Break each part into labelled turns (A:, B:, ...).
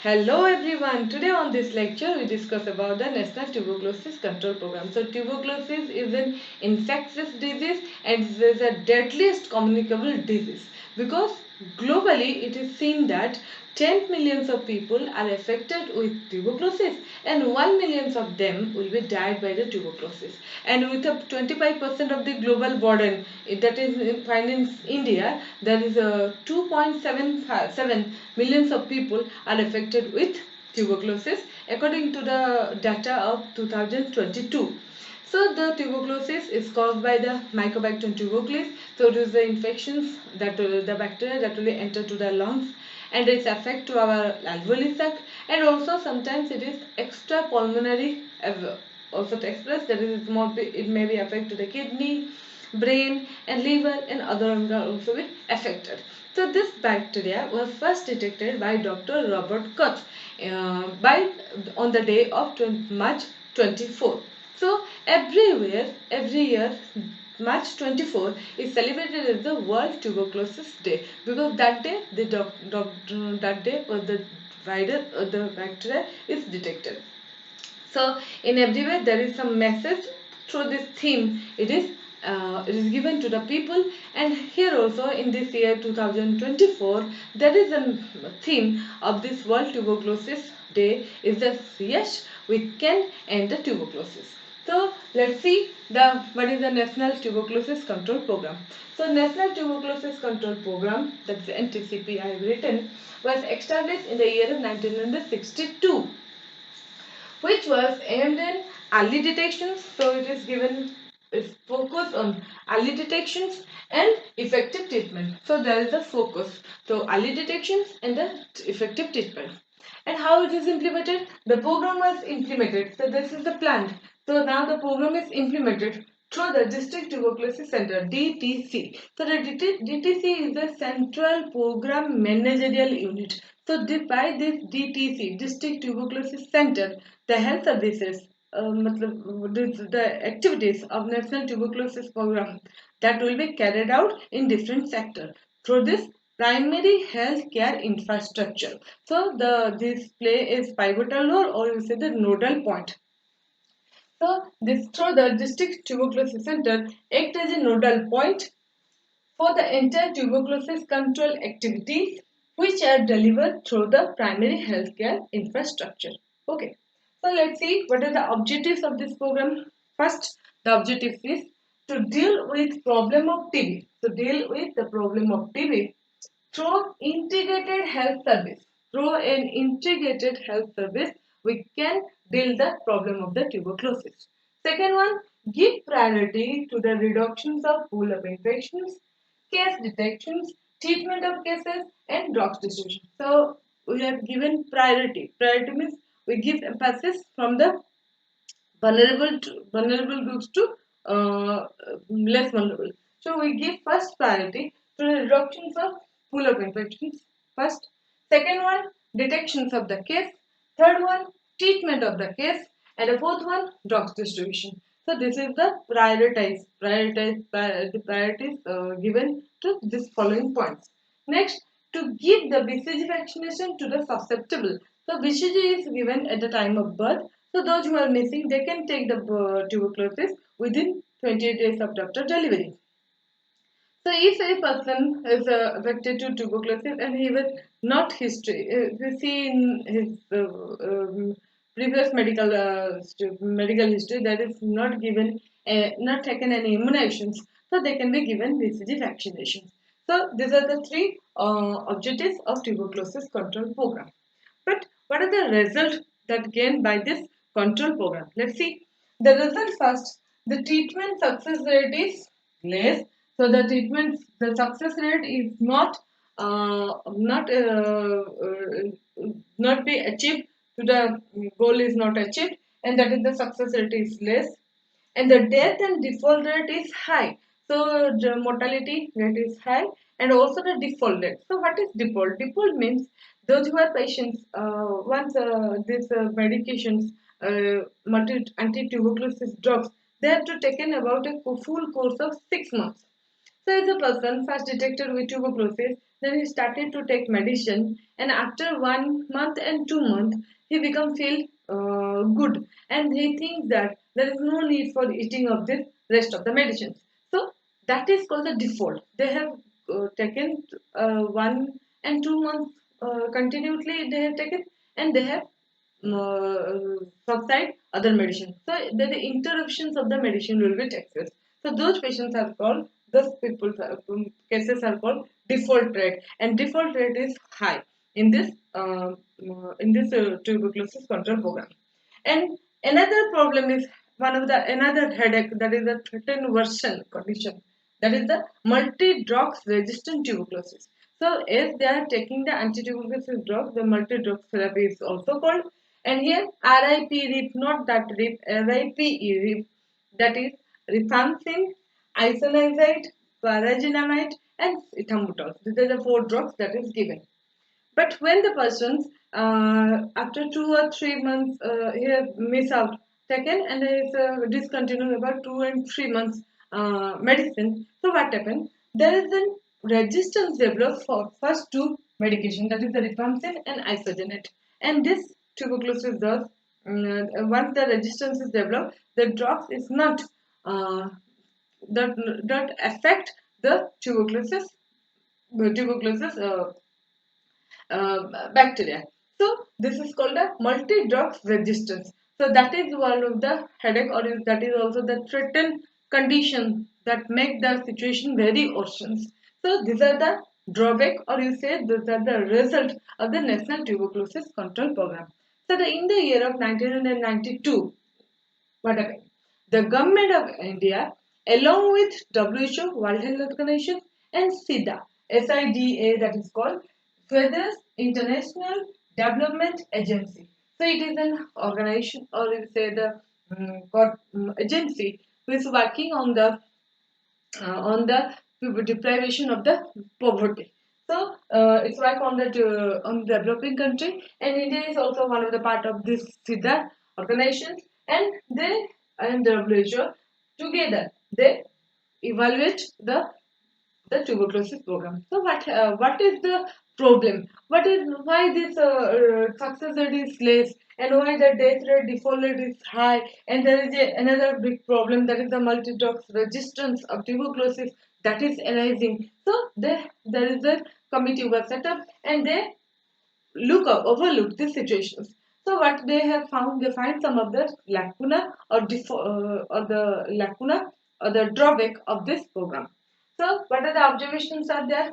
A: Hello everyone. Today on this lecture we discuss about the National Tuberculosis Control Program. So tuberculosis is an infectious disease and it is the deadliest communicable disease because globally it is seen that 10 millions of people are affected with tuberculosis and 1 million of them will be died by the tuberculosis. And with a 25% of the global burden that is found in India, there is a 2.77 millions of people are affected with tuberculosis according to the data of 2022. So the tuberculosis is caused by the Mycobacterium tuberculosis. So it is the infections that the bacteria that will enter to the lungs and it affect to our alveoli sac, and also sometimes it is extra pulmonary also to express, that is it may be affect to the kidney, brain and liver, and other organs also be affected. So this bacteria was first detected by Dr. Robert Koch by on the day of March 24. So every year, March 24 is celebrated as the World Tuberculosis Day because that day that day the virus or the bacteria is detected. So in everywhere there is some message through this theme. It is given to the people, and here also in this year 2024 there is a theme of this World Tuberculosis Day is the yes we can end the tuberculosis. So let's see the what is the National Tuberculosis Control Program. So National Tuberculosis Control Program, that's the NTCP I have written, was established in the year of 1962, which was aimed in early detections. So it is given its focus on early detections and effective treatment. So there is a focus. So early detections and the effective treatment. And how it is implemented? The program was implemented. So this is the plan. So now the program is implemented through the District Tuberculosis Center (DTC). So the DTC is the Central Program Managerial Unit. So by this DTC, District Tuberculosis Center, the health services, the activities of National Tuberculosis Program that will be carried out in different sectors through this primary health care infrastructure. So this play is pivotal role, or you say the nodal point. So this through the District Tuberculosis Center act as a nodal point for the entire tuberculosis control activities which are delivered through the primary healthcare infrastructure. Okay, so let's see what are the objectives of this program. First, the objective is to deal with problem of TB. So deal with the problem of TB through integrated health service. Through an integrated health service, we can deal the problem of the tuberculosis. Second one, give priority to the reductions of pool of infections, case detections, treatment of cases, and drugs distribution. So we have given priority. Priority means we give emphasis from the vulnerable groups to less vulnerable. So we give first priority to the reductions of pool of infections. First, second one, detections of the case. Third one, treatment of the case, and the fourth one, drugs distribution. So this is the the priorities given to this following points. Next, to give the BCG vaccination to the susceptible. So BCG is given at the time of birth. So those who are missing, they can take the tuberculosis within 28 days of after delivery. So if a person is affected to tuberculosis and he was not history, if you see in his previous medical history that is not given, not taken any immunizations, so they can be given BCG vaccinations. So these are the three objectives of tuberculosis control program. But what are the results that gained by this control program? Let's see. The result first, the treatment success rate is less. So the success rate is not be achieved. To the goal is not achieved, and that is the success rate is less, and the death and default rate is high. So the mortality rate is high, and also the default rate. So what is default? Default means those who are patients once these medications, anti-tuberculosis drugs, they have to taken about a full course of 6 months. So if the person first detected with tuberculosis, then he started to take medicine, and after 1 month and 2 months, he become feel good, and he thinks that there is no need for eating of this rest of the medicines. So that is called the default. They have taken 1 and 2 months continuously. They have taken, and they have subside other medicine. So the interruptions of the medicine will be taken. So those patients are called, those people cases are called default rate, and default rate is high in this tuberculosis control program. And another problem is one of the another headache, that is the threatened version condition, that is the multi-drugs resistant tuberculosis. So if they are taking the anti-tuberculosis drug, the multi-drug therapy is also called. And here RIP, not that RIP, RIP, that is rifampicin, isoniazid, paraginamide, and ethambutol. These are the four drugs that is given. But when the persons after 2 or 3 months he has miss out taken, and he is discontinued about 2 and 3 months medicine. So what happened? There is a resistance developed for first two medication, that is the rifampicin and isoniazid. And this tuberculosis does once the resistance is developed, the drugs is not uh, that affect the tuberculosis bacteria. So this is called a multi-drug resistance. So that is one of the headache, or that is also the threatened condition that make the situation very worsen. So these are the drawback, or you say these are the result of the National Tuberculosis Control Program. So in the year of 1992, what happened? The government of India, along with WHO, World Health Organization, and SIDA, that is called Feathers International Development Agency. So it is an organization, or you say the agency, who is working on the deprivation of the poverty. So it's like on the developing country, and India is also one of the part of this SIDA organization, and they and WHO together they evaluate the tuberculosis program. So what is the problem? What is why this success rate is less, and why the death rate, default rate is high? And there is another big problem, that is the multi-drug resistance of tuberculosis that is arising. So there is a committee was set up, and they overlook these situations. So what they have found, they find some of the lacuna or the lacuna or the drawback of this program. So what are the observations are there?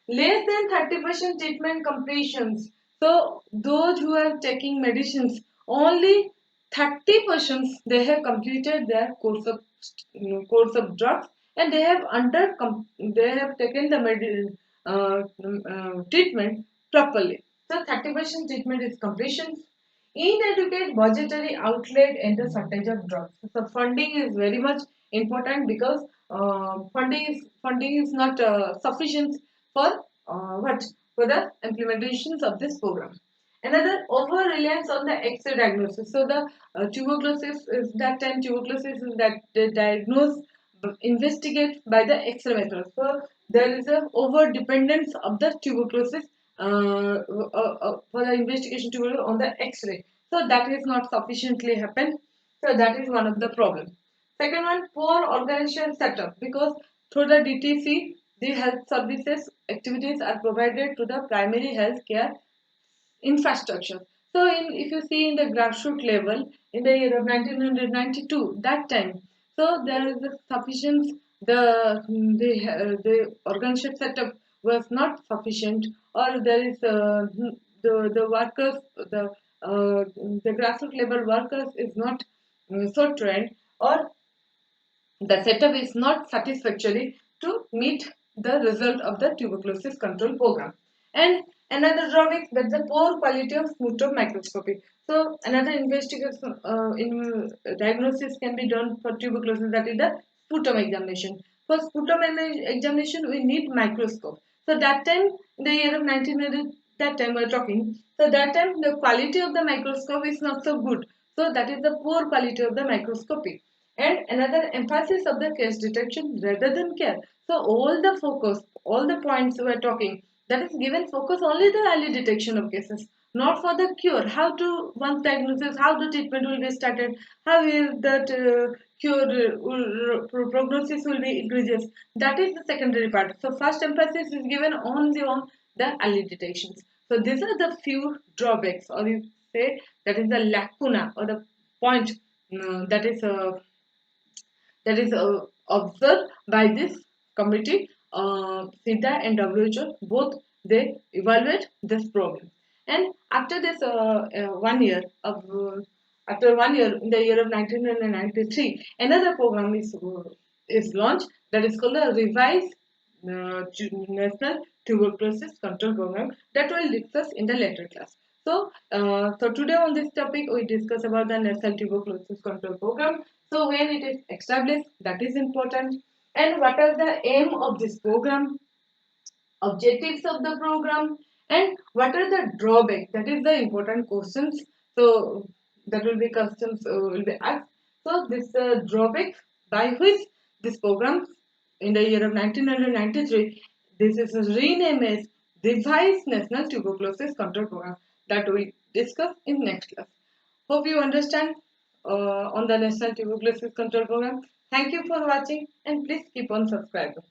A: Less than 30% treatment completions. So those who are taking medicines, only 30% they have completed their course of drugs, and they have taken the treatment properly. So 30% treatment is completion. Inadequate budgetary outlet and the shortage of drugs. So funding is very much important, because funding is not sufficient for what for the implementations of this program. Another over reliance on the X-ray diagnosis. So the tuberculosis is that time tuberculosis is that diagnosed investigate by the X-ray method. So there is a over dependence of the tuberculosis for the investigation tuberculosis on the X-ray. So that is not sufficiently happened. So that is one of the problem. Second one, poor organizational setup, because through the DTC, the health services activities are provided to the primary health care infrastructure. So, if you see in the grassroots level, in the year of 1992, that time, so there is a sufficient, the organization setup was not sufficient, or there is the workers, the grassroots level workers is not so trained, or the setup is not satisfactory to meet the result of the tuberculosis control program. And another drawback, that the poor quality of sputum microscopy. So another investigation in diagnosis can be done for tuberculosis, that is the sputum examination. For sputum examination, we need microscope. So that time, in the year of 1900, that time we are talking. So that time the quality of the microscope is not so good. So that is the poor quality of the microscopy. and another emphasis of the case detection rather than care. So all the focus, all the points we are talking, that is given focus only the early detection of cases, not for the cure. How to once diagnosis, how the treatment will be started, how will that cure prognosis will be increases. That is the secondary part. So first emphasis is given only on the early detections. So these are the few drawbacks, or you say that is the lacuna or the point that is observed by this committee. SIDA and WHO both they evaluate this problem, and after this 1 year of after 1 year in the year of 1993, another program is launched that is called the revised National Tuberculosis Control Program that we'll discuss in the later class. So today on this topic we discuss about the National Tuberculosis Control Program. So when it is established, that is important, and what are the aim of this program, objectives of the program, and what are the drawbacks. That is the important questions. So that will be questions will be asked. So this drawback by which this program in the year of 1993, this is renamed as Revised National Tuberculosis Control Program that we discuss in next class. Hope you understand on the National Tuberculosis Control Program. Thank you for watching and please keep on subscribing.